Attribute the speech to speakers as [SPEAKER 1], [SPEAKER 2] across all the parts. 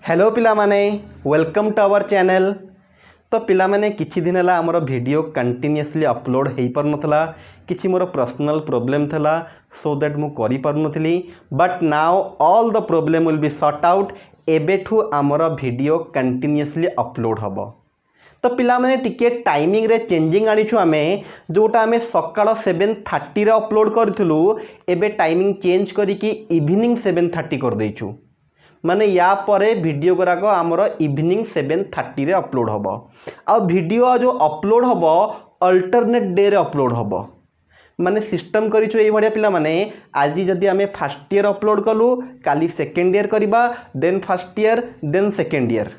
[SPEAKER 1] Hello पिला माने welcome to our channel. तो पिला माने किछि दिन है आमर वीडियो कंटिन्यूअसली अपलोड हो पार नथला, किछि मोर पर्सनल प्रॉब्लम थला, सो दैट मु करि पार नथली, but now all the problem will be sort out. एबेठू आमर वीडियो कंटिन्यूअसली अपलोड हबो। तो पिला माने टिके टाइमिंग रे चेंजिंग आनिछु आमे, जोटा आमे सकाळ 7:30 रे अपलोड करथिलु, एबे टाइमिंग चेंज करिकि इवनिंग 7:30 कर दैछु। माने या परे वीडियो गुराक आमर इवनिंग 7:30 रे अपलोड हबो। आ वीडियो जो अपलोड हबो अल्टरनेट डे रे अपलोड हबो। माने सिस्टम करिछु एई भडिया पिला माने, आज जदि आमे फर्स्ट ईयर अपलोड कलु, काली सेकेंड ईयर करिबा, then first year, then second year.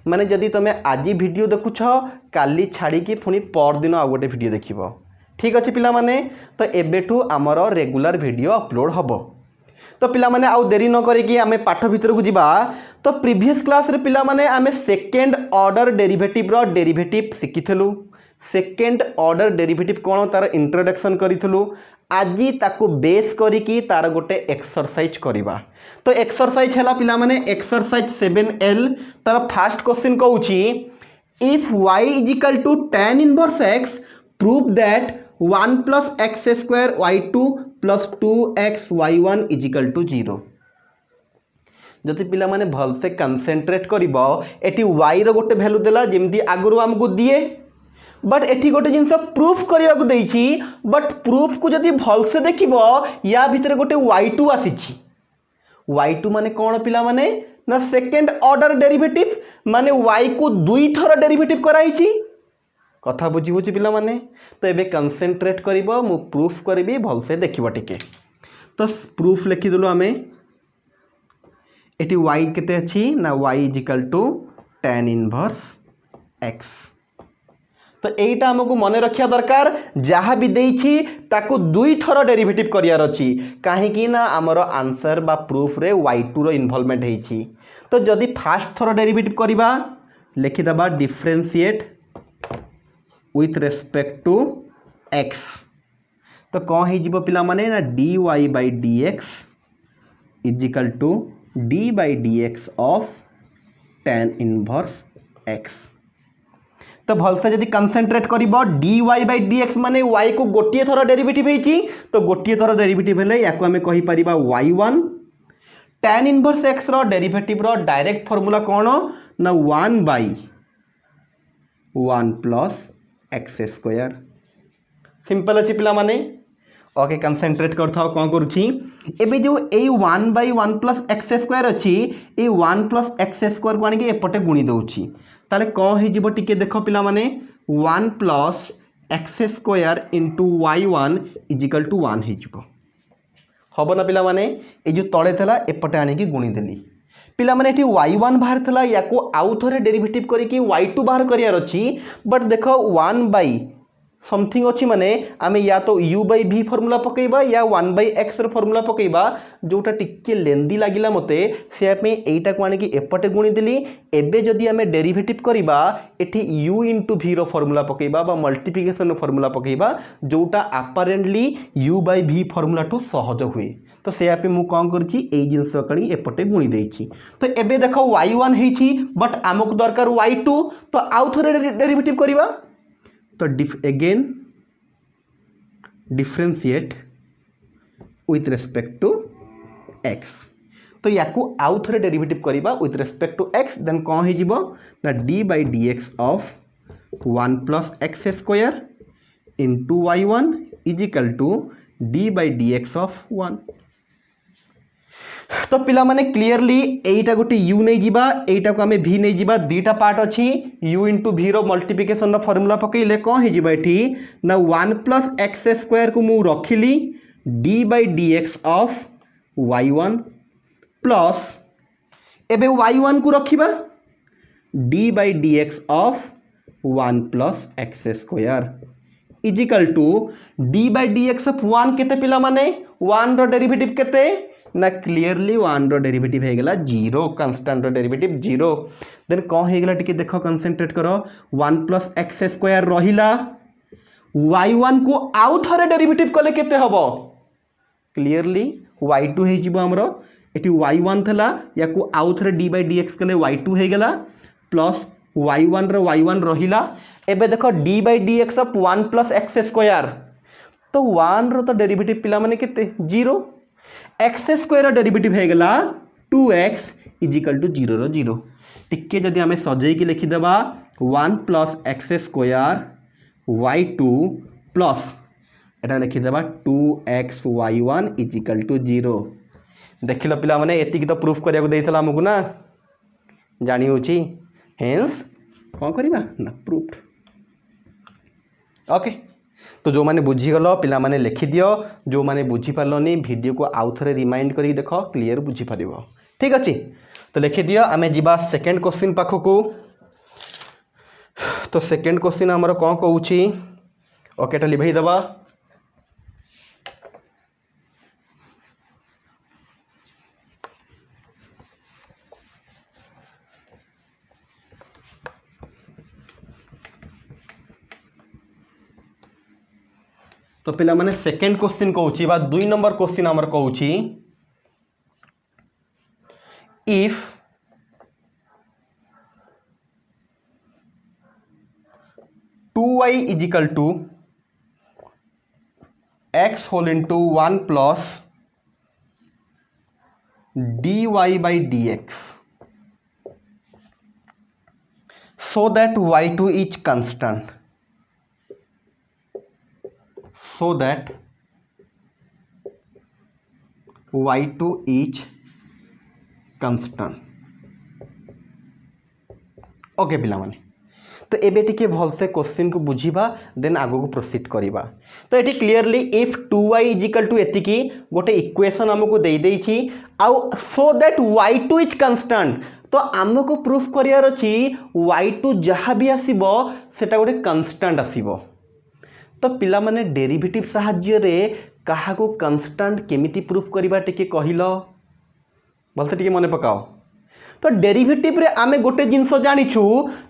[SPEAKER 1] माने जदि तमे आज वीडियो देखुछ, काली छाड़ी की पुनी पर दिन आ गोटे वीडियो देखिबो। ठीक अछि पिला माने, तो एबेठू आमर रेगुलर वीडियो अपलोड हबो। तो पिला माने आउ देरी न करिकि आमे पाठ भितर को जिबा। तो प्रीवियस क्लास रे पिला माने आमे सेकेंड ऑर्डर डेरिवेटिव रो डेरिवेटिव सिखिथलु। सेकेंड ऑर्डर डेरिवेटिव कोन तार इंट्रोडक्शन करिथलु। आजी ताकू बेस करिकि तार गोटे एक्सरसाइज करिबा। तो एक्सरसाइज हैला पिला माने एक्सरसाइज 7L। तार फर्स्ट क्वेश्चन कहूची, if y is equal to tan inverse x prove that 1 plus x square y2 plus 2x y1 is equal to 0। जदि पिला माने भल से कंसेंट्रेट करिबो, एटी y रो गोटे वैल्यू देला जेमती आगुरु हमकु दिए, बट एटी गोटे जिंस प्रूफ करिया को देइछि, बट प्रूफ को जदि भल से देखिबो या भितर गोटे y2 आसीछि। y2 माने कोन पिला माने ना सेकेंड ऑर्डर डेरिवेटिव, माने y को दुई थर डेरिवेटिव कराइछि। कथा बुझी होची पिला माने। तो एबे कंसेंट्रेट करिबो, मु प्रूफ करबी, भल से देखिबो टिके। तो प्रूफ लिखि देलु आमे। एटी y केते अछि ना y is equal to tan inverse x। तो एटा हमकु मने रखिया दरकार, जहा भी देइछि ताकू दुई थर डेरिवेटिव करियार अछि, काहे कि ना हमर आंसर बा प्रूफ रे y2 रो इन्वॉल्वमेंट हेछि। तो जदि फर्स्ट थर डेरिवेटिव करिबा, लिखि दबा differentiate with respect to x। तो कौन है जीवो पिला माने ना dy by dx is equal to d by dx of tan inverse x। तो भल से जदि कंसेंट्रेट करिबो, dy by dx माने y को गोटिए थर डेरिवेटिव हेछि, तो गोटिए थर डेरिवेटिव हेले याको हमें कहि परिबा y1। tan इनवर्स x रो डेरिवेटिव रो डायरेक्ट फार्मूला कोन ना 1 by 1 plus x square. Simple अच्छी पिला माने। ओके कंसेंट्रेट करथाओ कौन करुछि, एबे जो ए 1 by 1 प्लस एक्स स्क्वायर अछि, ए 1 प्लस एक्स स्क्वायर को आनिके एपटे गुणी दउछि। ताले कौन हे जिवो टिके देखो पिला माने, 1 plus x square into y1 is equal to 1 हे जिवो। हबो ना पिला माने, ए जो तळे थला एपटे आनिके गुणी देली। पिला माने एठी y1 बाहर थला, याको आउ थरे डेरिवेटिव करिकि y2 बाहर करियार अछि, बट देखो 1 बाई समथिंग अछि, माने आमे या तो u बाई v फार्मूला पकेइबा या 1 बाई x रो फार्मूला पकेइबा, जोटा टिके लेंदी लागिला मते से पे एटा को आनिकि एपटे गुणी देली। एबे जदि आमे डेरिवेटिव करिबा, एठी u इनटू v रो फार्मूला पकेइबा बा मल्टीप्लिकेशन रो फार्मूला पकेइबा, जोटा apparently u by v formula टू सहज हुए। तो से पे मु कौन करछि, ए जिंस कणी एपटे गुणी देछि। तो एबे देखो y1 हेछि, बट आमक दरकार y2, तो आउ थरे डेरिवेटिव करिबा। तो again differentiate with respect to x। तो याकू आउ थरे डेरिवेटिव करिबा with respect to x, then कौन हे जिवो ना d by dx of 1 plus x square into y1 is equal to d by dx of 1। तो पिला माने क्लियरली एटा गोटे u नहीं जिबा, एटा को हमें v नहीं जिबा, दीटा पार्ट अछि। u इंटू v रो मल्टीप्लिकेशन रो फार्मूला पकेइले कौन हे जिबा एठी ना 1 प्लस एक्स स्क्वायर को मु रखिली d by dx of y1 plus एबे y1 को रखिबा d by dx of 1 plus x square is equal to d by dx of 1 केते पिला माने 1 रो डेरिवेटिव केते ना क्लियरली 1 रो डेरिवेटिव हे गेला 0, कांस्टेंट रो डेरिवेटिव 0। देन कौन हे गेला टिके देखो, कंसेंट्रेट करो, 1 प्लस एक्स स्क्वायर रहिला, y1 को आउ थरे डेरिवेटिव कले केते हबो, क्लियरली y2 हे जिवो हमरो, ये y1 थला या को आउ थे डी बाई डी एक्स कले y2 हो गला प्लस y1 रे y1 रहिला एबे देखो D by d x of 1 plus x square तो 1 रो तो डेरिवेटिव पिला माने केते 0 एक्स स्क्वायर डेरिवेटिव हो गला 2x इजिकल टू 0 रो 0 टिके जदि आमे सजै के लिखि देबा 1 plus x square y2 plus iota लिखि देबा 2x y1 इजिकल टू 0 देखिल पिला माने एतिक तो प्रूफ करिया को देइथला हमकु ना जानि होची हेंस कौन करिबा ना प्रूफ ओके तो जो माने बुझी गलो पिला माने लिखि दियो जो माने बुझी पारलोनी वीडियो को आउ थरे रिमाइंड करी देखो क्लियर बुझी पारिबो ठीक अछि तो लिखि दियो आमे जिबा सेकंड क्वेश्चन पाखो को तो सेकंड क्वेश्चन हमर कोन कहउची ओके टा लिभै दबा तो पिला माने सेकंड क्वेश्चन कहउची बा 2 नंबर क्वेश्चन हमर कहउची if two y is equal to x whole into 1 plus d y by d x so that y2 is constant so that y2 is constant okay पिला माने तो एबे टिके भल से क्वेश्चन को बुझीबा देन आगो को प्रोसीड करिबा तो एटी clearly if 2y is equal to एतिकी गोटे इक्वेशन हमको दे देछि आउ so that y2 is constant तो हमको प्रूफ करियार अछि y2 जहाँ भी आसीबो सेटा गोटे कांस्टेंट आसीबो तो पिला माने डेरिवेटिव सहाय्य रे कहा को कांस्टेंट केमिति प्रूफ करिबा टिके कहिलो भलसे टिके मने पकाओ तो डेरिवेटिव रे आमे गोटे जिंस जानिछु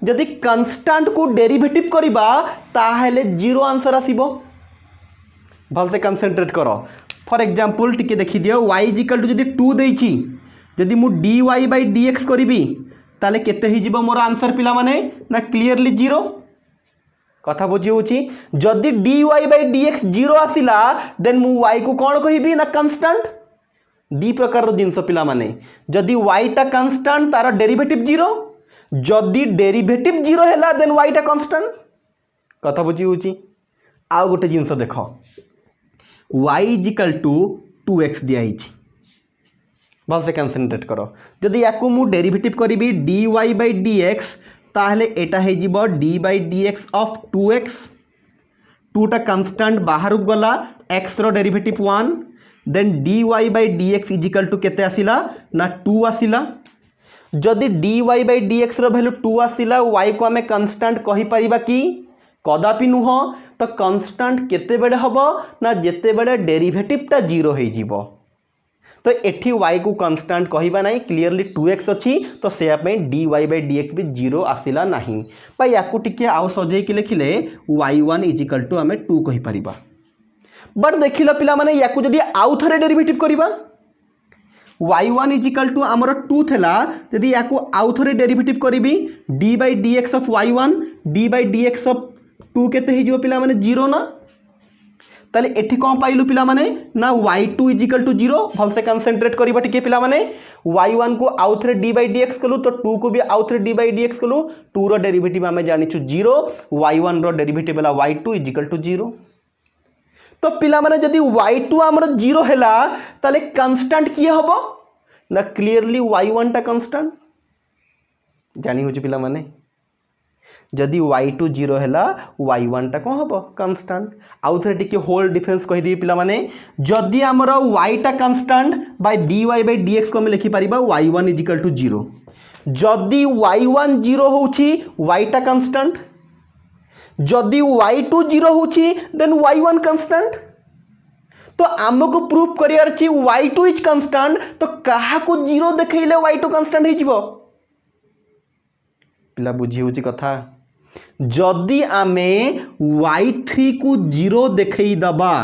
[SPEAKER 1] जदि कांस्टेंट को डेरिवेटिव करिबा ताहेले जीरो आंसर आसीबो भलसे कंसंट्रेट करो फॉर एग्जांपल टिके देखि दियो y इक्वल टू जदि 2 देछि जदि मु dy बाय dx करिबी ताले केते हि जिवो मोर आंसर पिला माने ना क्लियरली जीरो कथा बुझी होछि जदि dy बाय dx जीरो आसिला देन मु y को कोन कहिबी ना कांस्टेंट दी प्रकार जिनस पिला माने जदि y टा कांस्टेंट तार डेरिवेटिव जीरो जदि डेरिवेटिव जीरो हैला देन y टा कांस्टेंट कथा बुझी होछि आ गोटे जिनस देखो y इक्वल टू 2x दिया हिछि भल से कंसंट्रेट करो जदि याकू मु डेरिवेटिव करिबी dy बाय dx ताहले एटा हे जिवो d by dx of 2x 2 टा कांस्टेंट बाहर गला x रो derivative 1 then dy by dx is equal to केते आसिला ना 2 आसिला जदि dy बाय dx रो वैल्यू 2 आसिला y को हमें कांस्टेंट कहि परिबा कि कदापि नुह तो कांस्टेंट केते बेले हबो ना जेते बेले डेरिवेटिव टा जीरो हे जिवो तो एठी y को कांस्टेंट कहिबा नाही क्लियरली 2x अछि तो से आप dy बाय dx भी जीरो आसिला नाही बा याकू टिके आउ सजै के लिखिले y1 इज इक्वल टू हमें 2 कहि परिबा बट देखिला पिला माने याकू जदि आउ थरे डेरिवेटिव करिबा y1 इज इक्वल टू हमर 2 थला जदि याकू आउ थरे डेरिवेटिव करिबी d by dx of y1 d by dx of 2 केते हि जिवो पिला माने 0 ना ताले एठी कोन पाइलु पिला माने ना y2 इज इक्वल टू 0 भल से कंसंट्रेट करिबा टिके पिला माने y1 को आउ थरे d बाय dx कलु तो 2 को भी आउ थरे d बाय dx कलु 2 रो डेरिवेटिव हमें जानिछु 0 y1 रो डेरिवेटिव हला y2 इज इक्वल टू 0 तो पिला माने जदि y2 हमर 0 हैला ताले कांस्टेंट किए हबो ना क्लियरली y1 टा कांस्टेंट जानि होछि पिला माने जदि y2 0 हैला y1 टा कोन हबो कांस्टेंट आउ थरे टिके होल डिफरेंस कहि दी पिला माने जदि हमर y टा constant by dy by dx को हम लिखि परिबा y1 इज इक्वल टू 0 जदि y1 0 होछि y टा कांस्टेंट जदि y2 0 होछि देन y1 कांस्टेंट तो हमको प्रूफ करियार छी y2 इज कांस्टेंट तो कहा को 0 देखैले y2 कांस्टेंट हे जिवो पिला बुझी होछि कथा जदि आमे y3 को 0 देखै दबा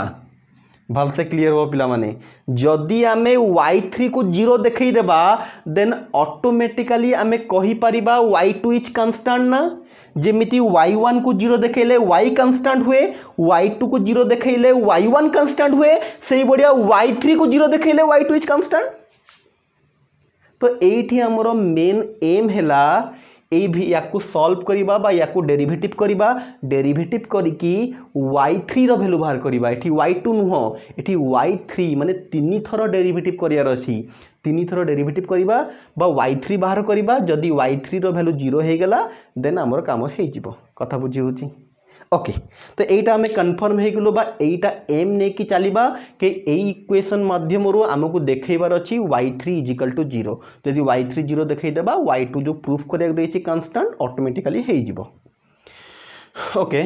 [SPEAKER 1] भलसे क्लीयर हो पिला माने जदि आमे y3 को 0 देखई देबा देन ऑटोमेटिकली आमे कहि परिबा y2 इज कांस्टेंट ना जेमिति y1 को 0 देखैले y कांस्टेंट हुए y2 को 0 देखैले y1 कांस्टेंट हुए सेही बढ़िया y3 को 0 देखैले y2 इज कांस्टेंट। तो एठी हमरो मेन एम हैला याकू सॉल्व करिबा बा याकू डेरिवेटिव करिबा डेरिवेटिव करिकी y3 रो वैल्यू बाहर करिबा एठी y2 नुह एठी y3 माने 3 थरो डेरिवेटिव करियार अछि 3 थरो डेरिवेटिव करिबा बा y3 बाहर करिबा जदी y3 रो वैल्यू 0 हे गेला देन हमर काम हे जिवो कथा बुझी होची। ओके तो एटा हमें कन्फर्म हे गेलो बा एटा एम ने की चलीबा के एई इक्वेशन माध्यम रो हमकु देखैबार अछि y3 = 0 जदी y3 0 देखै देबा y2 जो प्रूफ करे दैछि कांस्टेंट ऑटोमेटिकली हे जिवो। ओके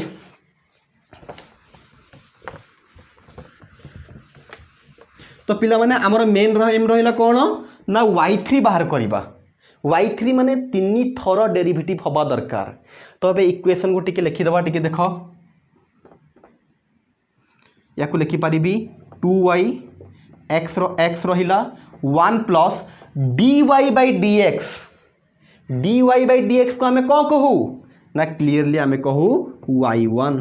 [SPEAKER 1] तो पिला माने हमर मेन एम रहिला कोन ना y3 बाहर करिबा y3 माने 3 थरो डेरिवेटिव हबा दरकार। तो अब इक्वेशन को टिके लिखि दबा टिके देखो याकू लिखि पारिबी 2y x रहिला 1 प्लस dy by dx को हमें कौन कहू ना क्लियरली हमें कहू y1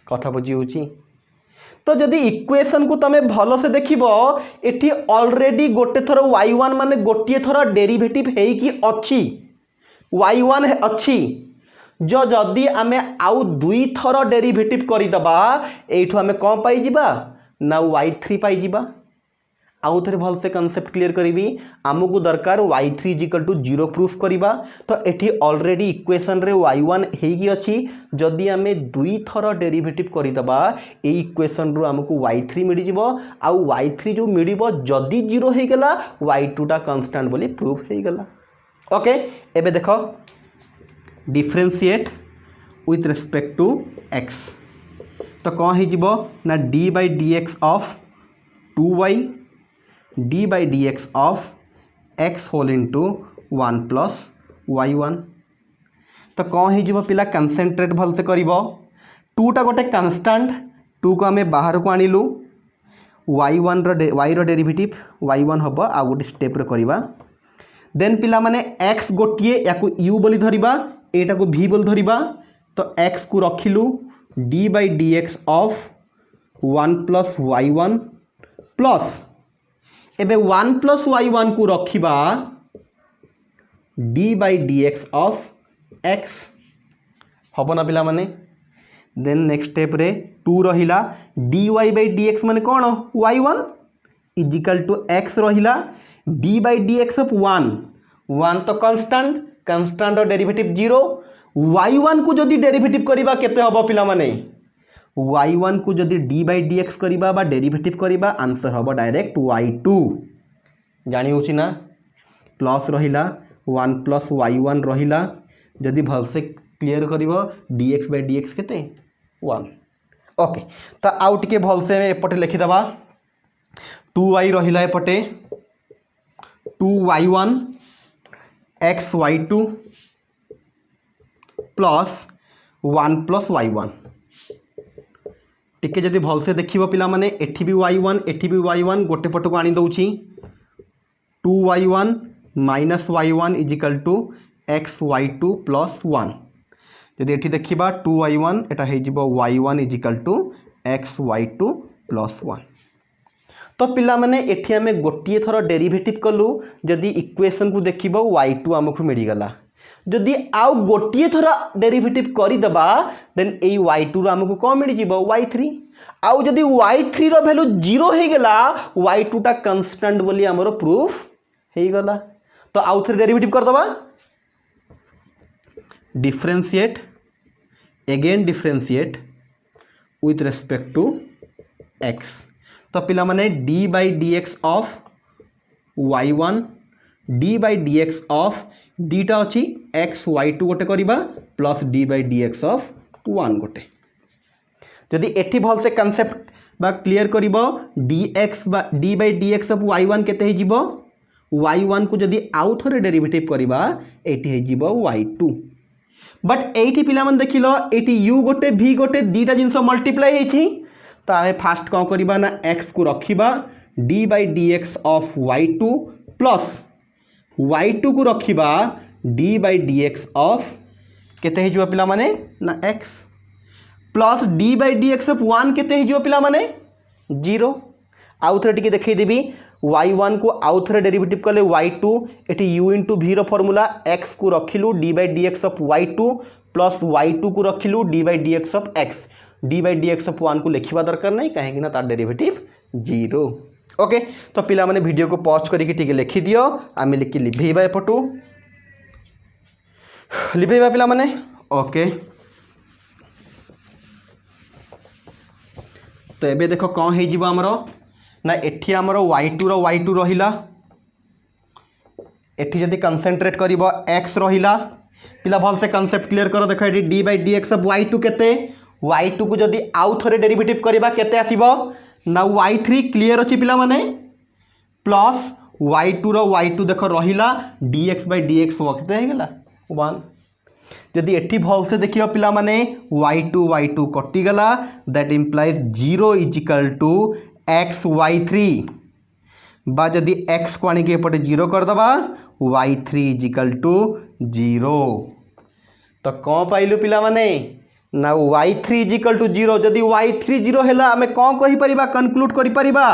[SPEAKER 1] कथा बुझी होची। तो जदि इक्वेशन को तमे भलो से देखिबो एठी ऑलरेडी गोटे थरो y1 माने गोटिए थरो डेरिवेटिव हेई की अछि y1 अछि जो जदि आमे आउ दुई थरो डेरिवेटिव करि दबा एठो हमें कौन पाई जिबा ना y3 पाई जिबा। आउ थरे भल से कांसेप्ट क्लियर करिबी आमको दरकार y3 = 0 प्रूफ करिबा। तो एठी ऑलरेडी इक्वेशन रे y1 हेगी अछि जदि आमे दुई थरो डेरिवेटिव करि दबा ए इक्वेशन रो हमको y3 मिलि जिवो आउ y3 जो मिलिबो जदि 0 हे गेला y2 टा कांस्टेंट बोली प्रूफ हे गेला। ओके एबे देखो differentiate with respect to x तो कौन हे जिवो ना d by dx of 2y d by dx of x whole into 1 plus y1 तो कौन हे जिवो पिला कंसंट्रेट भल से करिवो 2 टा गोटे कांस्टेंट 2 को हमें बाहर को आनिलु y1 रो y रो डेरिवेटिव y1 हबो आ गोटे स्टेप रे करिवा देन पिला माने x गोटिए याकू u बोली धरिबा एटा को v बोली धरिबा तो x को रखिलु d by dx of 1 plus y1 plus एबे 1 plus y1 को रखिबा d by dx of x हबो ना पिला माने देन नेक्स्ट स्टेप रे 2 रहिला dy by dx माने कोन y1 = x रहिला d by dx of 1 तो कांस्टेंट और डेरिवेटिव 0 y1 को जदि डेरिवेटिव करिबा केते हबो पिला माने y1 को जदि d by dx करिबा बा डेरिवेटिव करिबा आंसर हबो डायरेक्ट y2 जानि होछि ना प्लस रहिला 1 plus y1 रहिला जदि भल से क्लियर करिवो dx by dx केते 1। ओके तो आउ टिके भल से एपटे लिखि दबा 2y रहिला एपटे 2y1 xy2 plus 1 plus y1 टिके जदि भल से देखिबो पिला माने एठी भी y1 एठी भी y1 गोटे पट को आनी दउची 2y1 minus y1 = xy2 plus 1 जदि एठी देखिबा 2y1 एटा हे जिवो y1 = xy2 plus 1। तो पिला माने एठी हमें गोटिए थरो डेरिवेटिव कलु जदि इक्वेशन को देखिबो y2 हमकु मिली गला जदि आउ गोटिए थरा डेरिवेटिव करि दबा देन ए y2 रो हमकु कोन मिली जिवो y3 आउ जदि y3 रो वैल्यू 0 हे गेला y2 टा कांस्टेंट बोली हमरो प्रूफ हे गला। तो आउ थरे डेरिवेटिव कर दबा differentiate with respect to x तो पिला माने d by dx of y1 d by dx of दीटा अच्छी x y2 गोटे करिबा plus d by dx of 1 गोटे जदि एठी भल से कांसेप्ट बा क्लियर करिबो dx बा d by dx of y1 केते हे जिवो y1 को जदि आउ थरे डेरिवेटिव करिबा एठी हे जिवो y2 बट एठी पिला मन देखिलो एठी u गोटे v गोटे दीटा जिंस मल्टीप्लाई हेछि तो आम फास्ट कौन करवा ना एक्स को रखा D by d x of y2 plus y2 को रखा D by d x of केते हो पिला माने ना x plus D by d x of 1 केते हो पिला माने 0 आउ थे टी देखईदेवी y1 को आउ थे डेरिवेटिव कले y2 एटी u into v formula x को रखिलु d by d x of y2 plus y2 को रखिलु d by d x of x d by d x of 1 को लिखा दरकार नहीं कहीं तार डेरिवेटिव 0 ओके। तो पिला माने वीडियो को पॉज करके लिखि दियो आम लिखि लिभेबा एपटू लिभेबा पिला माने ओके। तो एबे देखो कौन है जीव आमर ना एठी आमर y2 रहिला एठी जदि कंसंट्रेट करिवो x रहिला पिला भल से कांसेप्ट क्लियर करो देखो एठी d by d x of y2 केते y2 को जदि आउ थरे डेरिवेटिव करबा केते आसीबो ना y3 क्लियर अछि पिला माने प्लस y2 रो y2 देखो रहिला dx बाई dx वक्ते हे गेला 1 जदि एठी भल से देखियो पिला माने y2 कटि गला that implies 0 is equal to x y3 बा जदि x को आनी के एपटे 0 कर दबा y3 इज इक्वल टू 0 तो कौन पाइलु पिला माने ना y3 इज इक्वल टू 0 जदि y3 0 हैला आमे कौन कहि परिबा कंक्लूड करि परिबा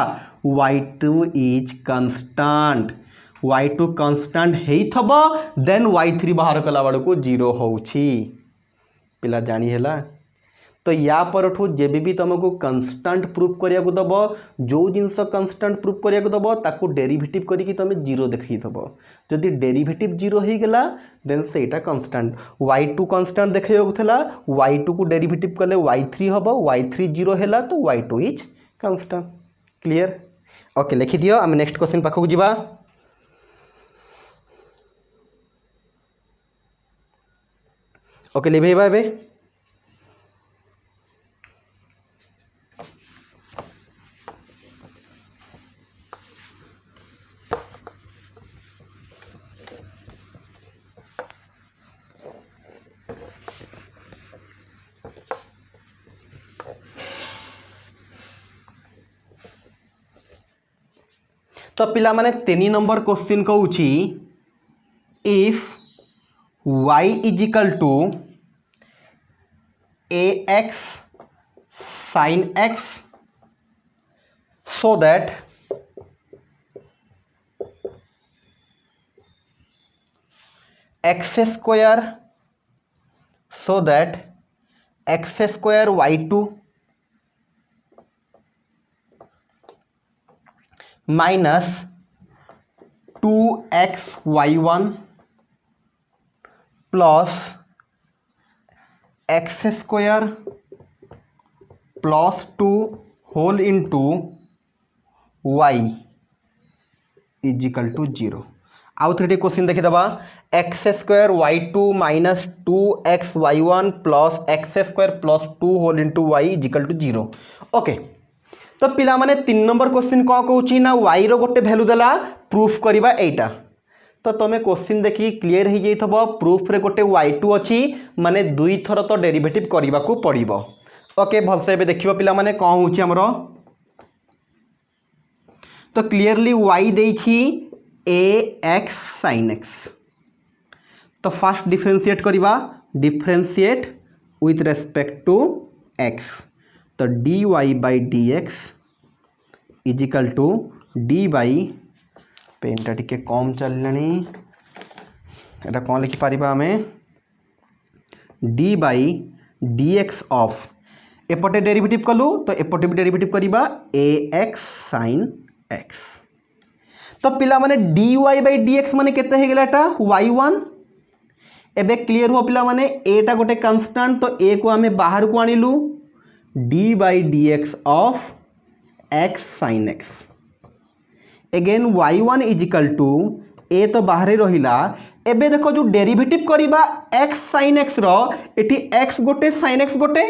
[SPEAKER 1] y2 is constant y2 constant हेइथबो देन y3 बाहर कला बाड़ को 0 होउछि पिला जानी हैला। तो या परठू जेबे भी तुमको कांस्टेंट प्रूफ करिया को दबो जो जिनस कांस्टेंट प्रूफ करिया को दबो ताकू डेरिवेटिव करिकि तुम 0 देखि दबो जदि डेरिवेटिव 0 हो गला देन सेटा कांस्टेंट y2 कांस्टेंट देखैयो थला y2 को डेरिवेटिव कले y3 हबो y3 0 हैला तो y2 is constant clear okay लिखि दियो हम नेक्स्ट क्वेश्चन पाखु जिबा। ओके लिभेबा बे तो पिला माने 3 नंबर क्वेश्चन कहूची if y is equal to ax sin x so that x square y2 minus 2x y1 plus x square plus 2 whole into y is equal to 0 आउ three question देखी दबा x square y2 minus 2x y1 plus x square plus 2 whole into Y is equal to 0 okay. तो पिला माने 3 number question कौन कहूँ ना y रो गोटे भैल्यू देला प्रूफ करवा एटा तो तुम्हें क्वेश्चन देखी क्लियर हो जाइथबो प्रूफ रे गोटे y2 अच्छी माने 2 थर तो डेरिवेटिव करबा को पड़िबो ओके भलसे एबे देखिबो पिला माने कौन होची हमरो तो क्लियरली y देइछि ax sin x तो फास्ट डिफरेंशिएट करवा differentiate with respect to x तो dy by dx is equal to d by पेनटा टिके कम चललानी एटा कौन लिखि पारिबा हमें d बाई dx ऑफ एपटे डेरिवेटिव कलु तो एपटे भी डेरिवेटिव करवा ax sin x तो पिला माने dy बाई dx माने केते हे गेलाटा y1 एबे क्लियर हुआ पिला माने एटा गोटे कांस्टेंट तो a को हमें बाहर को आनिलु d by dx of x sin x again y1 is equal to a तो बाहर रहिला एबे देखो जो डेरिवेटिव करबा x sin x रो एटी x गोटे sin x गोटे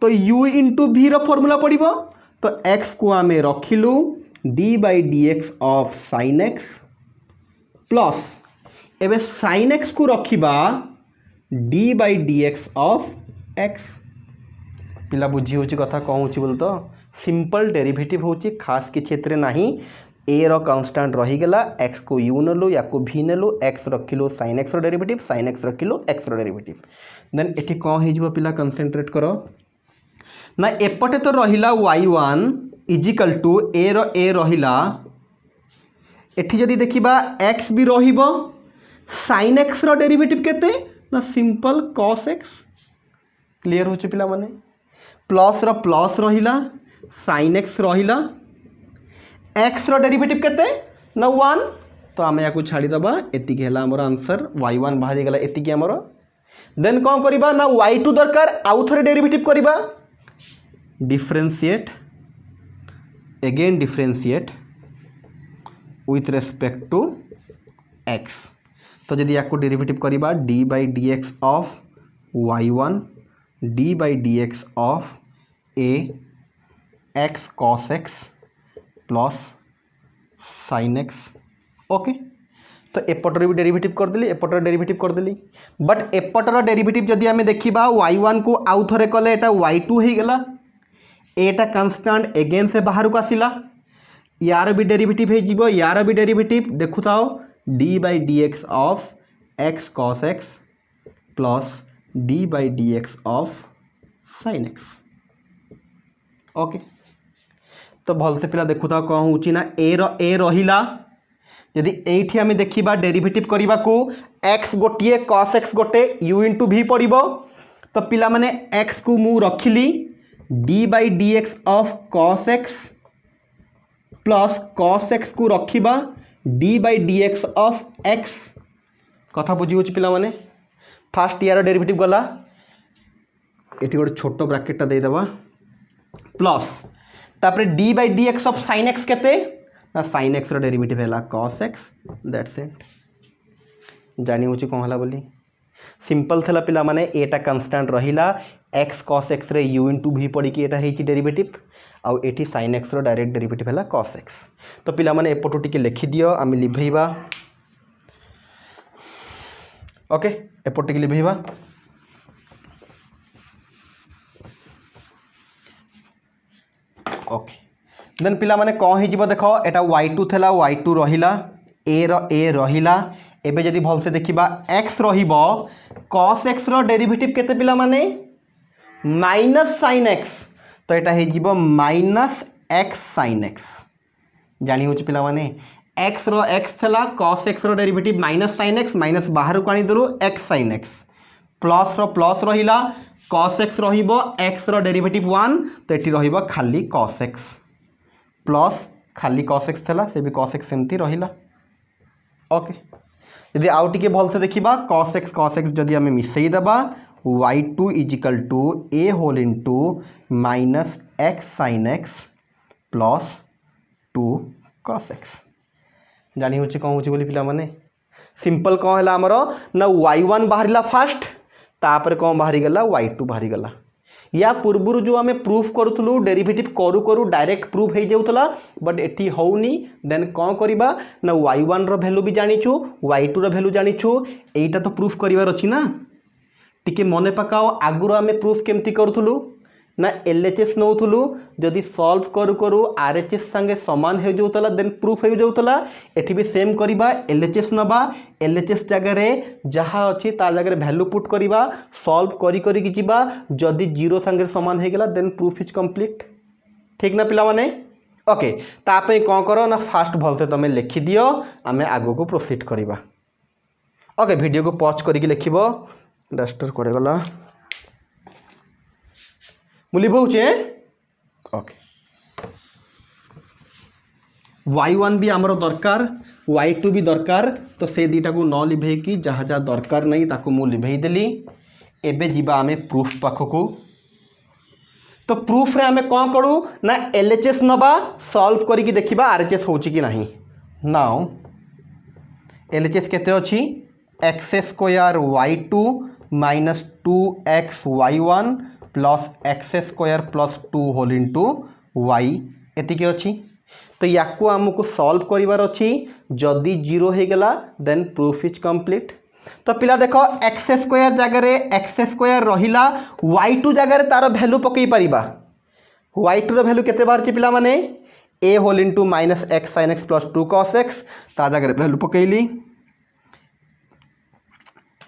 [SPEAKER 1] तो u इंटू v रो फॉर्मूला पड़िबो तो x को हमें रखिलु d by dx of sin x plus एबे sin x को रखिबा d by dx of x पिला बुझी होची कथा कहूँ बोल तो सिंपल डेरिवेटिव होची खास किछि एतरे नाही ए रो कांस्टेंट रहीगला एक्स को यू नेलु या को भी नेलु एक्स रखिलु sin x रो डेरिवेटिव sin x रखिलु x रो डेरिवेटिव देन एठी कोन हे जिवो पिला कंसंट्रेट करो ना एपटे तो रहिला y1 इजिकल टू ए रहिला एठी जदी देखिबा x भी रहिबो sin x रो डेरिवेटिव केते ना सिंपल cos x क्लियर होची पिला माने प्लस रहिला sin x रहिला x रो डेरिवेटिव केते ना 1 तो आमे याकू छाडी दबा एतिकी हैला हमर आंसर y1 बाहर गेला एतिकी हमर देन कोन करिबा ना y2 दरकार आउ थरे डेरिवेटिव करिबा differentiate again differentiate with respect to x तो जदी याकू डेरिवेटिव करिबा d by dx of y1 d by dx of a x cos x plus sin x okay तो एपटर भी डेरिवेटिव कर देली एपटर डेरिवेटिव कर देली बट एपटर डेरिवेटिव जदी हमें देखिबा y1 को आउ थरे कले एटा y2 ही गेला एटा कांस्टेंट अगेन से बाहर को आसिला यार भी डेरिवेटिव हे जीवो यार भी डेरिवेटिव देखु थाओ d by dx of x cos x plus d by dx of sin x okay तो भल से पिला देखु था कौन होची ना ए रहिला यदि एठी हमें देखिबा डेरिवेटिव करिबा को x गोटिए cos x गोटे u into v पड़िबो तो पिला माने x को मु रखिली d by dx of cos x plus cos x को रखिबा d by dx of x कथा बुझी होची पिला माने फर्स्ट ईयर डेरिवेटिव गला एठी गोटे छोटो ब्रैकेट दे देबा प्लस तापरे d by dx of sin x केते ना sin x रो डेरिवेटिव हैला cos x दैट्स इट जानी होची कोन हला बोली सिंपल थला पिला माने एटा कांस्टेंट रहिला x cos x रे u into v पड़ी कि एटा हेची डेरिवेटिव आउ एठी sin x रो डायरेक्ट डेरिवेटिव हैला cos x तो पिला माने एपटो टिके लिखि दियो आमे लिभेइबा ओके एपटो टिके लिभेइबा ओके देन पिला माने कौन ही जीव देखो एटा y2 थेला y2 रहिला ए रहिला एबे जदी भल से देखिबा x रहिबो cos x रो डेरिवेटिव केते पिला माने माइनस sin x तो एटा हे जीव माइनस x sin x जानी होची पिला माने x थेला cos x रो derivative minus sin x minus बाहर को आनी दलु x sin x प्लस रहिला cos x रहिबो x रो डेरिवेटिव 1 तो एठी रहिबो खाली cos x प्लस खाली cos x थला से भी cos x सेमती रहिला ओके यदि आउ टिके भल से देखिबा cos x जदी हमें मिसई दबा y2 is equal to a whole into minus x sin x plus 2 cos x जानी होची कोन होची बोली पिला माने सिंपल कोन हला हमरो ना y1 बाहरिला फास्ट तापर कौन बाहरी गला y2 बाहरी गला या पूर्व जो आम प्रूफ करूँ डेरिवेटिव करू करू डायरेक्ट प्रूफ हो जाऊला बट एटी होनी देन कौन करवा ना y1 रो वैल्यू भी जानिछु y2 रो वैल्यू जानिछु एटा तो प्रूफ करिवार अछि ना टिके मने पकाओ आगुरो आम प्रूफ केमती करूँ ना LHS नौथुलु जदि सॉल्व करू करू RHS संगे समान हो जाऊला देन प्रूफ हो जाऊला एठी भी सेम करिबा LHS नबा LHS जगह रे जहाँ अच्छी ता जगह वैल्यू पुट करिबा सॉल्व करी करी कि जिबा जदि जीरो संगे समान हो गला देन प्रूफ इज कंप्लीट ठीक ना पिला माने ओके तापे कौन करो ना फास्ट भल से तुम लिखि दियो आमे आगो को प्रोसीड करिबा ओके वीडियो को पॉज करिक लिखिबो डस्टर करे गला मुली बहुचे ओके y1 भी आमर दरकार y2 भी दरकार तो से दीटा को न लिभे कि जहाँ जहाँ दरकार नहीं ताको मु लिभे देली एबे जीवा आमे प्रूफ पाखको तो प्रूफ रे आमे कौन करू ना LHS नबा सॉल्व करी देखिबा RHS होची कि नहीं नाउ LHS केते अछि x square y2 minus 2x y1 plus x square plus 2 whole into y एतिके अच्छी तो याकू आमको सॉल्व करिवार अच्छी जदि जीरो हो गला देन प्रूफ इज कंप्लीट तो पिला देख एक्स स्क्वायर जगह एक्स स्क्वायर रहिला y2 जगह तार वैल्यू पकई पारिबा y2 रो वैल्यू केते बाहर पिला माने a whole into minus x sine x plus 2 cos x ता जगह वैल्यू पकईली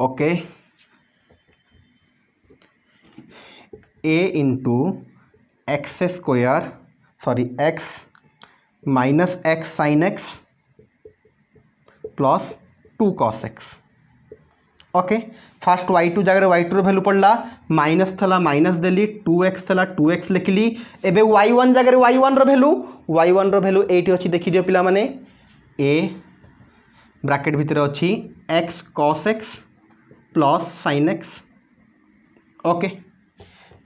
[SPEAKER 1] okay a into x square sorry x minus x sine x plus 2 cos x okay first y2 जगह y2 वैल्यू पड़ला minus थला minus देली 2x थला 2x लिखली एबे y1 जगह y1 रो वैल्यू एठी अछि देखि दियो पिला माने a ब्रैकेट भितर अछि x cos x plus sin x okay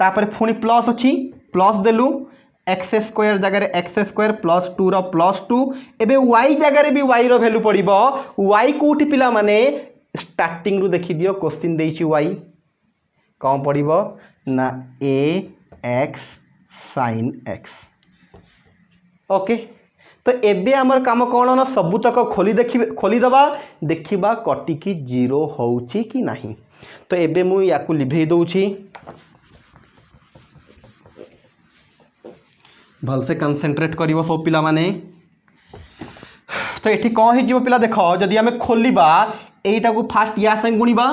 [SPEAKER 1] तापर पुणी प्लस अछि प्लस देलु एक्स स्क्वायर जगह एक्स स्क्वायर प्लस 2 रो प्लस 2 एबे y जगह भी y रो वैल्यू पड़िबो y कोठी पिला माने स्टार्टिंग रु देखि दियो क्वेश्चन देइछि y कौन पड़िबो ना ax sin x ओके तो एबे हमर काम कोन ना सबुतक खोली दबा देखिबा कटी की जीरो होउछि कि नाही तो एबे मु याकू लिभेई दउछि भल से कंसंट्रेट करिवो सब पिला माने तो एठी कौन ही जीव पिला देखो जदि हमें खोलिबा एटा को फास्ट या संग गुणिबा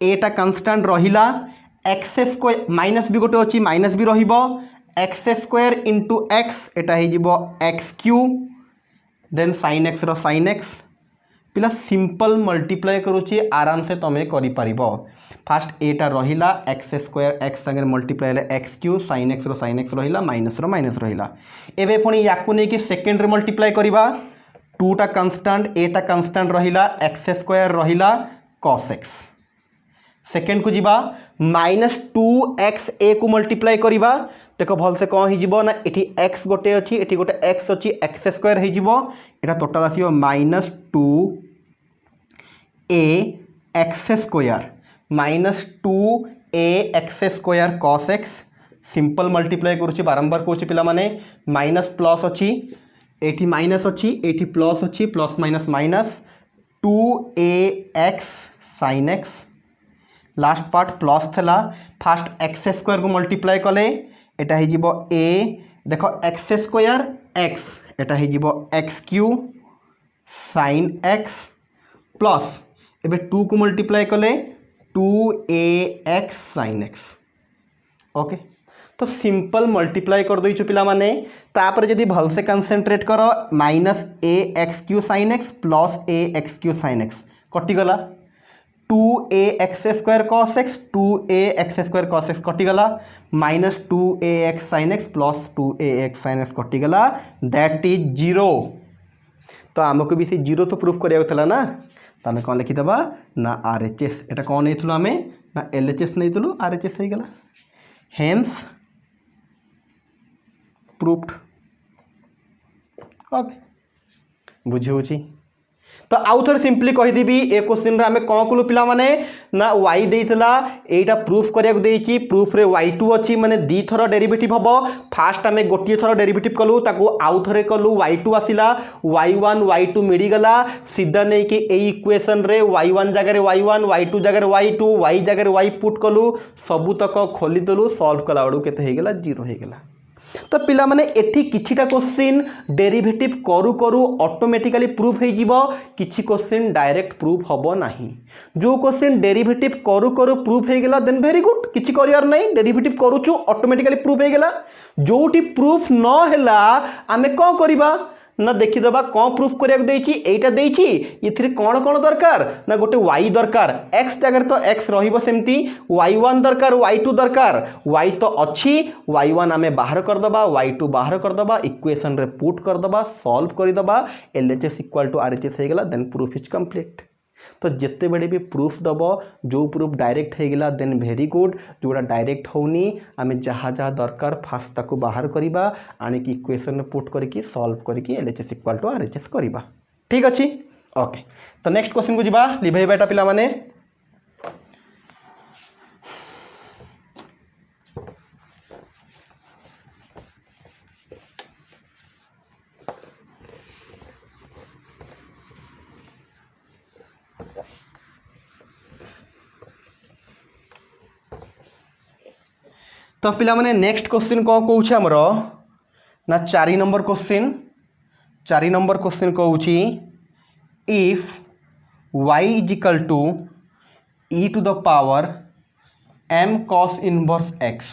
[SPEAKER 1] एटा कांस्टेंट रहिला एक्स स्क्वायर माइनस भी गोटे अछि माइनस भी रहिबो एक्स स्क्वायर इंटू एक्स एटा हे जीवो x cube then sin x रो sin x पिला सिंपल मल्टीप्लाई करूची आराम से तमे करि परिबो फास्ट एटा रहिला एक्स स्क्वायर एक्स संगे मल्टीप्लाई हेले एक्स क्यू sin x रो sin x रहिला माइनस रहिला एबे पुणी याकू नै कि सेकंड रे मल्टीप्लाई करिबा 2 टा कांस्टेंट एटा कांस्टेंट रहिला एक्स स्क्वायर रहिला cos x सेकंड को जीवा माइनस 2x a को मल्टीप्लाई करिबा देखो भल से कौन हो ना एठी x गोटे अच्छी एठी गोटे x अच्छी एक्स स्क्वायर हो टोटाल आसो minus 2 a x square minus 2 a x square cos x simple multiply करुच्ची बारंबार कहूँ पिला माने माइनस प्लस अच्छी एठी माइनस अच्छी एठी प्लस अच्छी plus minus minus 2ax sin x last part plus थला फास्ट एक्स स्क्वायर को मल्टीप्लाई कले एटा हे जीवो a देखो एक्स स्क्वायर x एटा हे जीवो x cube sin x plus एबे 2 को मल्टीप्लाई कले 2ax sin x ओके तो सिंपल मल्टीप्लाई कर दई पिला माने तापर जदि भल से कंसंट्रेट करो minus a x q sine x plus a x q sine x कटिगला 2ax square cos x 2ax square cos x कटिगला minus 2ax sin x plus 2ax sin x कटिगला दैट इज जीरो तो आमको भी से zero तो proof करिया थला ना तो आम कौन लिखिदेबा ना RHS एटा कौन नहीं आम ना LHS नहीं RHS हो गला हेन्स प्रूफ्ड ओके बुझी तो आउ थे सिंपली कहीदेवी ए क्वेश्चन रे हमें कौन कलु पिला माने ना y देइतला एटा प्रूफ करिया देइची प्रूफ रे y2 अछि माने दी थरो डेरिवेटिव हबो फास्ट हमें गोटिए थरो डेरिवेटिव कलु ताको आउ थरे कलु y2 आसिला y1 y2 मिडी गला सीधा नै कि ए इक्वेशन रे y1 जगह रे y1 y2 जगह रे y2 y जगह रे y पुट कलु सबु तक खोली देलु सॉल्व कला बडू केते हे गेला 0 हे गेला तो पिला माने एठी किछिटा क्वेश्चन डेरिवेटिव करू करू ऑटोमेटिकली प्रूफ हो जीवो किछि क्वेश्चन डायरेक्ट प्रूफ हबो नाही जो क्वेश्चन डेरिवेटिव करू करू प्रूफ हो गेला देन वेरी गुड किछि करियार नाही डेरिवेटिव करूछु ऑटोमेटिकली प्रूफ हो गेला जोटी प्रूफ न हैला आमे को करिबा ना देखिदेबा कौन प्रूफ करिया देइची एटा देइची इथिरे कोन कोन दरकार ना गोटे y दरकार x जगह तो x रहिबो सेमती y1 दरकार y2 दरकार y तो अच्छी y1 आमे बाहर कर दबा y2 बाहर कर दबा इक्वेशन रे पुट कर दबा सॉल्व कर दबा LHS इक्वल टू RHS हो गेला देन प्रूफ इज कंप्लीट तो जिते बड़े भी प्रूफ दबो जो प्रूफ डायरेक्ट हो गला देन वेरी गुड जोड़ा डायरेक्ट होनी आमे जहाँ जहाँ दरकार फास्ट ताको बाहर करिबा आने की इक्वेशन में पुट करके सॉल्व करके LHS इक्वल टू RHS करिबा ठीक अछि ओके तो नेक्स्ट क्वेश्चन को जिबा लिभेबा एटा पिला माने तो पिला माने नेक्स्ट क्वेश्चन कौन कहूँ आमर ना 4 नंबर क्वेश्चन कहूँ if y is equal to e to the power m cos inverse x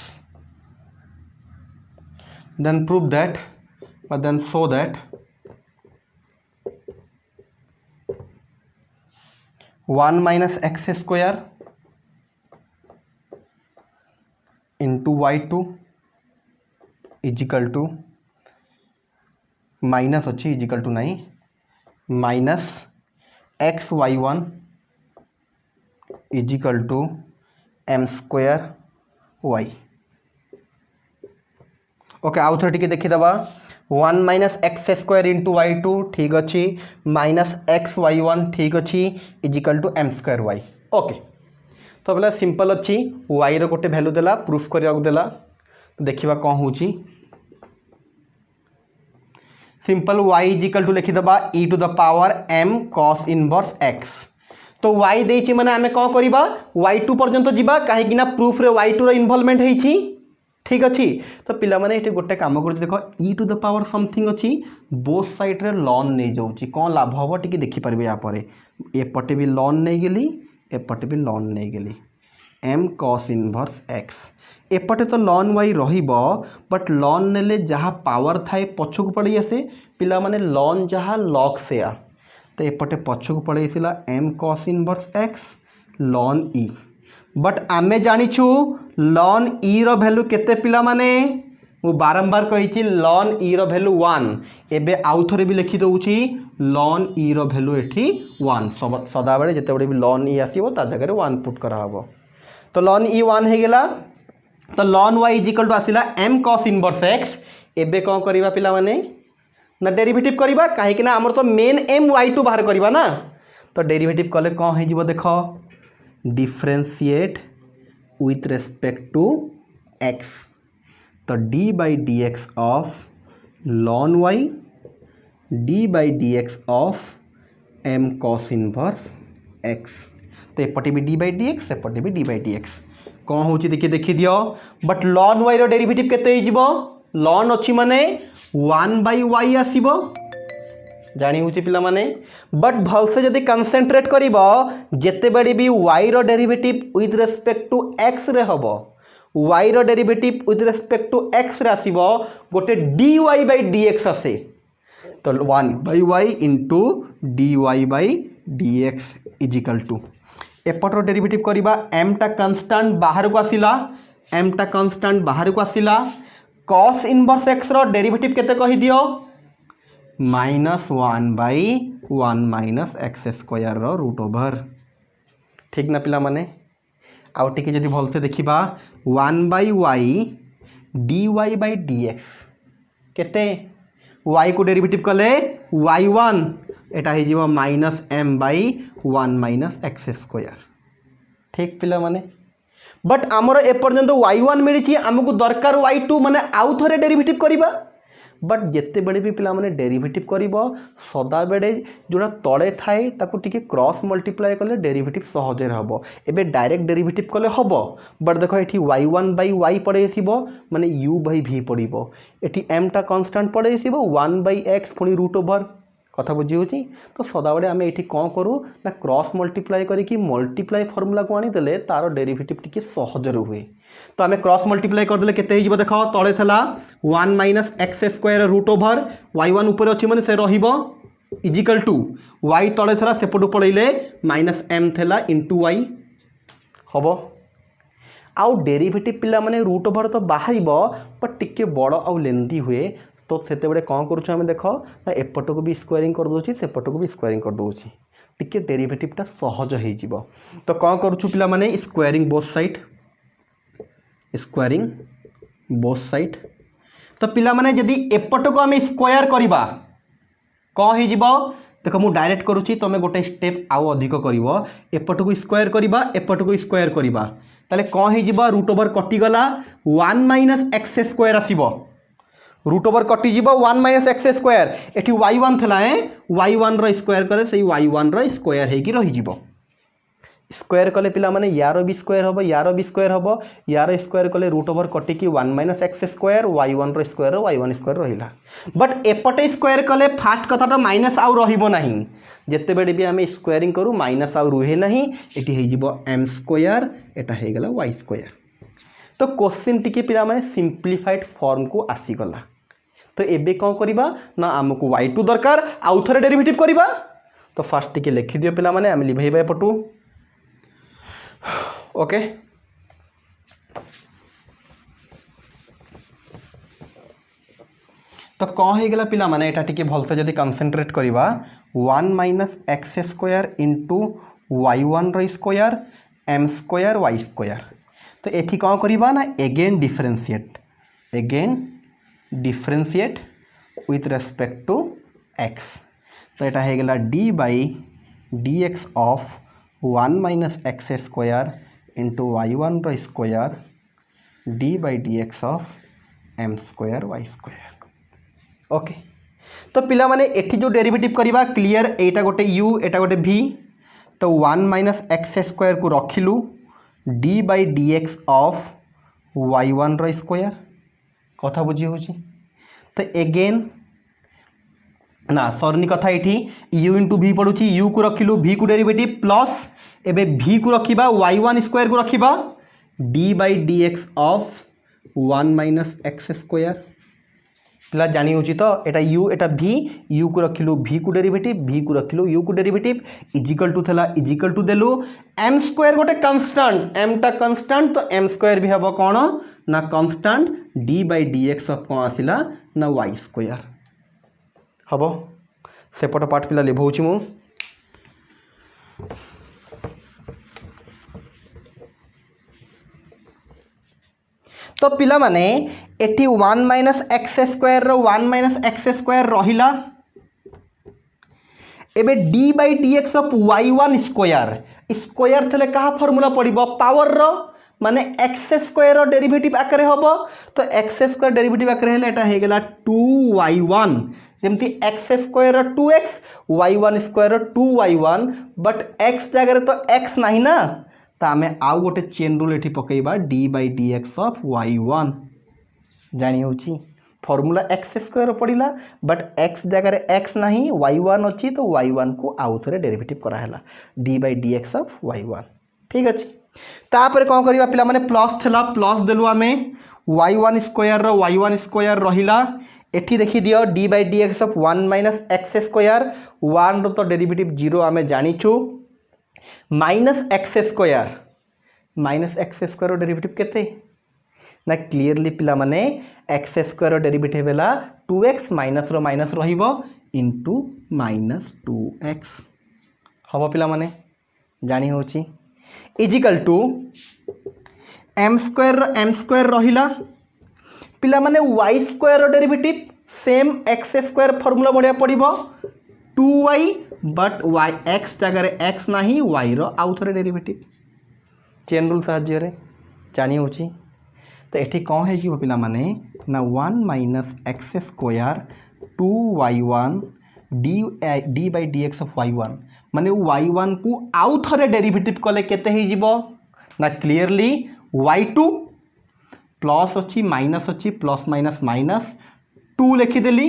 [SPEAKER 1] then prove that or then show that 1 minus x square into y2 is equal to minus अच्छी is equal to नहीं minus x y one is equal to m square y. Okay आउ थे देखीदे 1 minus x square into y two ठीक अच्छी minus x y one ठीक अच्छी is equal to m square y. Okay तो बोला सिंपल अच्छी वाई रो गोटे भैल्यू देला प्रूफ करने देला देखा कौन हो simple y is equal to लिखिदबा e to the power m cos inverse x। तो y देछि माने आमे कौन करिबा y2 पर्यंत जिबा काहे कि ना प्रूफ रे y2 रो इन्वॉल्वमेंट हेछि ठीक अच्छी। तो पिला माने एटे गोटे काम कर देखो e to the power something अच्छी बोथ साइड रे लॉन नहीं जाउची कौन लाभ हबो टिके देखि परबे या परे एपटे भी लॉन नहीं गेली एपटे भी लॉन नहीं गेली m cos इनवर्स x एपटे तो लॉन वाई रहिबो बट लॉन नेले जहाँ पावर थाए पछक पड़े आसे पिला माने लॉन जहाँ लॉग से आ तो एपटे पछक पड़े आसला m cos inverse x lawn e but आमे जानिछु लॉन e रो वैल्यू केते पिला माने मु बारंबार कहिछि लॉन e रो वैल्यू 1 एबे आउ थरे भी लिखि दउछि लॉन e रो वैल्यू एठी 1 सदा बेले जते बडे भी लॉन e आसीबो ता जगह रे 1 पुट करा हबो तो लॉन e 1 हे गेला तो लॉन y इज इक्वल टू आसिला m cos इनवर्स x एबे कौन करिबा पिला माने ना डेरिवेटिव करिबा काहे कि ना हमर तो मेन m y2 बाहर करिबा ना तो डेरिवेटिव कले कौन हे जिवो देखो differentiate with respect to x तो d by dx of ln y d by dx of m cos inverse x तो एपटे भी d by dx एपटे भी d by dx कौन हो देखी दियो बट लॉन वाई रो डेरिवेटिव केते हिजिबो लॉन अछि माने 1 बाय y आसीबो जानी होची पिला माने बट भल से जदी कंसंट्रेट करिवो जेते बेडी भी y रो derivative with respect to x रे हबो y रो derivative with respect to x रे आसीबो गोटे dy by dx आसे तो 1 by y into dy by dx is equal to एपटर डेरिवेटिव करिबा m टा कांस्टेंट बाहर को आसिला m टा कांस्टेंट बाहर को आसिला cos इनवर्स x रो डेरिवेटिव केते कहि दियो -1 by 1 माइनस x स्क्वायर रो रूट ओवर ठीक ना पिला माने आउ टिके जदी भल से देखिबा 1 by y dy by dx केते y को डेरिवेटिव कले y1 एटा हे जीवो -m by 1 minus x square ठीक पिला माने बट आमर एपर्यंत y1 मिली आमको दरकार y2 माने आउ थरे डेरिवेटिव करिबा बट जेते बेले भी पिला माने डेरिवेटिव करिवो सदा बेले जोड़ा तळे थाए ताको टिके क्रॉस मल्टीप्लाई कले डेरिवेटिव सहज रे हबो एबे डायरेक्ट डेरिवेटिव कले हबो बट देखो एठी y1 by y पड़े आसीबो माने u by v पड़िबो एठी m टा कांस्टेंट पड़े आसीबो 1 by x पुनी रूट ओवर कथा बुझी होची तो सदाबले आमे एठी कौन करू ना क्रॉस मल्टीप्लाई करी मल्टीप्लाई फॉर्मूला को आनी देले तारो डेरिवेटिव टिके सहज रे हुए तो आमे क्रॉस मल्टीप्लाई कर देले केते हिजबो देखो तळे थला 1 minus x square root over y1 ऊपर अछि माने से रहिबो इज इक्वल टू y तळे थला सेपटु पळैले -m थला इनटू y हबो आउ डेरिवेटिव पिला माने रूट ओवर तो बाहरिबो पर टिके बड़ आउ लेंदी हुए तो सेते बड़े कौन करूँ आम देख ना एपट को भी स्क्वायरिंग कर दूसरी सेपट को भी स्क्वायरिंग कर दूसरी टिके डेरिवेटिवटा सहज हो तो कौन करूँ पिला माने स्क्वायरिंग बोथ साइड तो पिला माने जदि एपट को आम स्क्वायर करवा कौन हो देख मुझे डायरेक्ट करुच्ची तुम गोटे स्टेप आउ अधिक कर एपट को स्क्वायर करवा एपट को स्क्वायर करवा ताले कौन हो रूट ओवर कटिगला 1 माइनस एक्स स्क्वायर आसीबो रूट ओवर कटिज 1 माइनस एक्स स्क्वायर एटी y1 थला y1 रो स्क्वायर करे से y1 रो स्क्वायर हेकी रही जीवो स्क्वायर कले पिला माने यार भी स्क्वायर हम यार भी स्क्वायर हम यार स्क्वायर कले रूट ओवर कटिकी 1 माइनस एक्स स्क्वायर y1 रो स्क्वायर y1 स्क्वायर रहिला बट एपटे स्क्वायर कले फास्ट कथा तो माइनस आउ रहिबो नाही जेते बेडे भी आम स्क्वायरिंग करू माइनस आउ रुहे नाही एटी हे जिवो m स्क्वायर एटा हे गला y स्क्वायर तो क्वेश्चन टिके पिला माने सिंप्लीफाइड फॉर्म को आसी गला तो एबे कौन करिबा ना हमको y2 दरकार आउ थरे डेरिवेटिव करिबा तो फास्ट टिके लिखि दियो पिला माने हम लिभैबा पटू ओके तो कौन हो गला पिला माने एटा टिके भलसे जदी कंसंट्रेट करिबा 1 minus x square into y1 रो square m square y square तो एठी कौन करिबा ना again differentiate with respect to x तो एटा हो गला d by dx of 1 minus x square into y1 रो square d by dx of m square y square okay तो पिला माने एठी जो डेरिवेटिव करिबा क्लियर एटा गोटे u एटा गोटे v तो 1 माइनस एक्स स्क्वायर को रखिलु d by dx of y1 रो स्क्वायर कथा बुझी होची तो अगेन ना सरनी कथा ये u इंटू v पड़ुची u को रखिलु v को डेरिवेटिव प्लस एबे v को रखिबा y1 स्क्वायर को रखिबा d by dx of 1 minus x square पिला जानी होची तो एटा u एटा v u को रखिलु v को डेरिवेटिव v को रखिलु u को डेरिवेटिव इजिकल टू थला इजिकल टू देलु m स्क्वायर गोटे कांस्टेंट m टा कांस्टेंट तो m स्क्वायर भी हबो कोन ना constant d by dx of कोन आसिला ना y स्क्वायर हबो सेपट पार्ट पिला लिभौची मु तो पिला माने eighty 1 minus x square rho 1 minus x square रहिला एबे d by dx of y1 square square थले कहा फार्मूला पड़िबो पावर रो माने एक्स स्क्वायर डेरिवेटिव आकरे हबो तो एक्स स्क्वायर डेरिवेटिव आकरे हेले एटा हे गेला 2y1 जेमती x square 2x y1 square 2y1 but x जगह तो x नहीं ना तो आम आउ गोटे चेन रूल एठी पकेबा d by dx of y1 जानी होची फॉर्मूला एक्स स्क्वायर पड़िला बट x जगह x नहीं y1 अच्छी तो y1 को आउ थरे डेरिवेटिव कराला d by dx of y1 ठीक अच्छे तापर कौन करिबा पिला माने प्लस थला प्लस देलु आमे y1 square rho y1 square रहिला एठी देखि दियो d by dx of 1 minus x square 1 रो तो डेरिवेटिव 0 आमे जानिछु माइनस एक्स स्क्वायर डेरिवेटिव केते ना क्लियरली पिला माने एक्स स्क्वायर डेरिवेटिव हैला 2x माइनस रो माइनस रहिबो इनटू माइनस 2x हबो पिला माने जानि होची इजिकल टू m स्क्वायर रहिला पिला माने y square derivative same x square formula बढ़िया पड़िबो 2y बट y x जगह x नहीं y रो आउ थरे डेरिवेटिव चेन रूल साहाଯ୍य रे जानी होची तो एठी कौन है जी पिला माने ना 1 minus x square 2y1 d by dx of y1 माने y1 को आउ थरे डेरिवेटिव कले केते ही जीवो ना क्लियरली y2 प्लस अच्छी माइनस अच्छी प्लस माइनस माइनस 2 लिखिदेली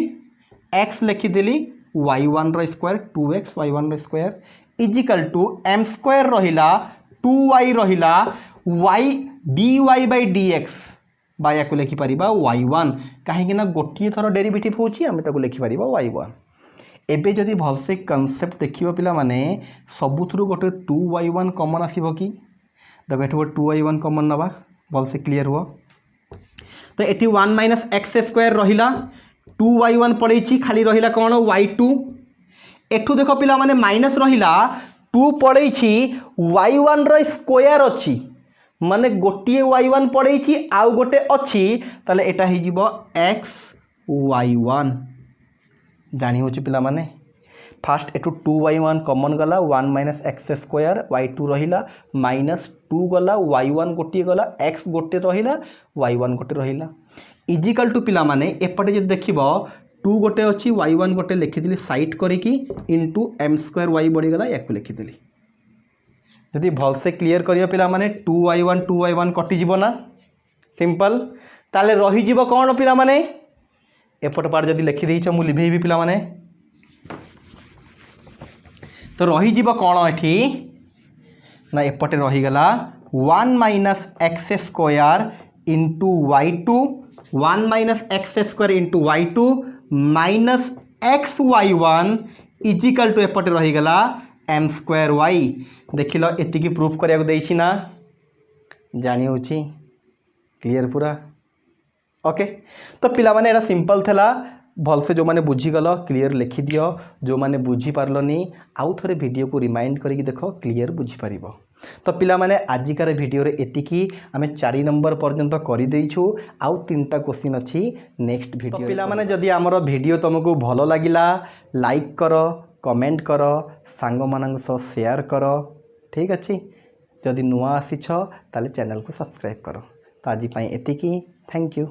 [SPEAKER 1] x लिखिदेली y1 रो स्क्वायर 2x y1 रो स्क्वायर इजिकल टू m स्क्वायर रहिला 2y रहिला y dy बाई dx बाया को लिखि परिबा y1 काहे ना गोटिए थरो डेरिवेटिव होची हम ताको लिखि परिबा y1 एबे जदि भलसे कांसेप्ट देखिबो पिला माने सबुथरु गोटे 2y1 कॉमन आसीबो कि देखो एठो 2y1 कॉमन नबा भलसे क्लियर हो तो एटी 1 माइनस एक्स स्क्वायर रहिला 2y1 पड़ेछि खाली रहिला कोन y2 एठू देखो पिला माने माइनस रहिला 2 पड़ेछि y1 रो स्क्वायर अछि माने गोटिए y1 पड़ेछि आउ गोटे अछि ताले एटा हि जिवो x y1 जानी होछि पिला माने फास्ट एटू 2y1 कॉमन गला 1 माइनस एक्स स्क्वायर y2 रहिला माइनस 2 गला y1 गोटे गला x गोटे रहिला y1 गोटे रहिला इजिकल टू पिला माने एपटे जे देखिबो 2 गोटे अछि y1 गोटे लिखि दिली साइड करिकी इनटू m स्क्वायर y बढ़ी गला याको लिखि दिली जदि भलसे क्लीयर करियो पिला माने 2y1 कटिଯିବ ना सिंपल ताले रहीजिवो कौन पिला माने एपट पार्ट जदि लिखि देइछ मु लिभेइबी पिला माने तो रहीजिवो कौन एठी ना एपटे रहीगला 1 minus x square into y2 1 minus x square into y2 minus x y1 is equal to एपटे रहीगला एम स्क्वायर वाई देख लो एतिकी प्रूफ करिया देइछि ना जानी होछि क्लियर पूरा ओके। तो पिला माने एटा सिंपल थला भलसे जो माने बुझीगल क्लियर लिखि दियो जो माने बुझी पारलनी आउ थोड़े वीडियो को रिमाइंड करके देखो क्लियर बुझी पारिबो। तो पिला माने आजिकार वीडियो रे एतिकी आमे 4 नंबर पर्यंत करि देइछु आउ 3टा क्वेश्चन अछि नेक्स्ट वीडियो। तो पिला माने जदि हमरो वीडियो तुमको भलो लागिला लाइक करो कमेंट करो सांग मानन सो शेयर करो ठीक अछि जदि नुआ आसीछ ताले चैनल को सब्सक्राइब करो। तो आज एतिकी थैंक यू।